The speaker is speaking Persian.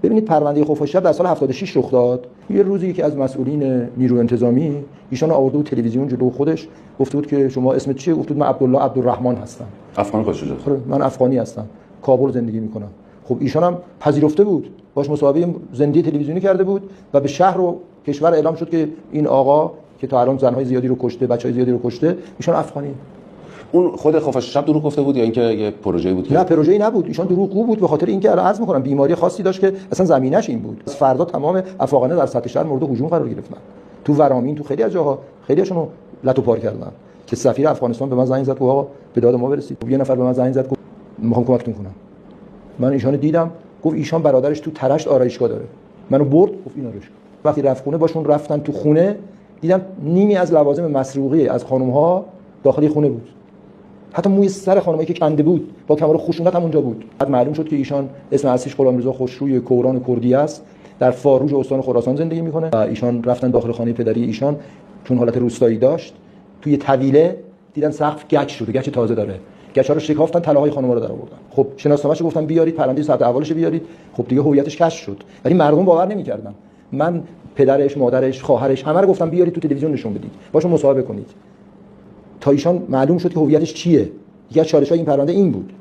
ببینید پرونده خفاشی شب در سال 76 رخ داد. یه روزی که از مسئولین نیروی انتظامی ایشان آورده بود تلویزیون جلو خودش، گفته بود که شما اسمت چیه؟ گفت بود من عبدالله عبدالرحمن هستم. افغان خودش شده. من افغانی هستم، کابل زندگی میکنم. خب ایشان هم پذیرفته بود، باش مصاحبه زنده تلویزیونی کرده بود و به شهر و کشور اعلام شد که این آقا که تا الان زنهای زیادی رو کشته، بچهای زیادی رو کشته، ایشان افغانی. اون خود خفاشی شب دروغ گفته بود یا اینکه یه پروژه‌ای بود؟ نه پروژه‌ای نبود، ایشان دروغگو بود به خاطر اینکه الان عرض می‌کنم بیماری خاصی داشت که اصلا زمینه‌اش این بود. از فردا تمام افاقنه در سطح شهر مورد هجوم قرار گرفتن. تو ورامین، تو خیلی از جاها خیلی‌هاشون رو لتو پار کردن که سفیر افغانستان به من زنگ زد گفت آقا به داد ما برسید. یه نفر به من زنگ زد گفت می‌خوام کمکتون کنم. من ایشان دیدم، گفت ایشان برادرش تو ترشت آرایشگاه داره. منو برد گفت این آرایشگاه. وقتی رفت خونه باشون رفتن تو خونه، دیدم نیمی از لوازم مسروقی از خانم‌ها داخل خونه بود. حتی موی سر خانمایی که کنده بود با کمال خشونت هم اونجا بود. بعد معلوم شد که ایشان اسم اصلیش غلامرضا خوشروی کوران کردی است، در فاروج استان خراسان زندگی میکنه. ایشان رفتن داخل خانه پدری ایشان، چون حالت روستایی داشت، توی طویله دیدن سقف گچ شده، گچ تازه داره، گچا رو شکافتن، طلاهای خانم‌ها رو در آوردن. خب شناسنامه‌شو گفتن بیارید، پرونده سطح اولش بیارید. خب دیگه هویتش کشف شد، ولی مردم باور نمی‌کردن. من پدرش، مادرش، خواهرش همه رو گفتم بیارید تو تلویزیون نشون بدید، باشون مصاحبه کنید. تا ایشان معلوم شد که هویتش چیه. یکی از چالش‌های این پرونده این بود.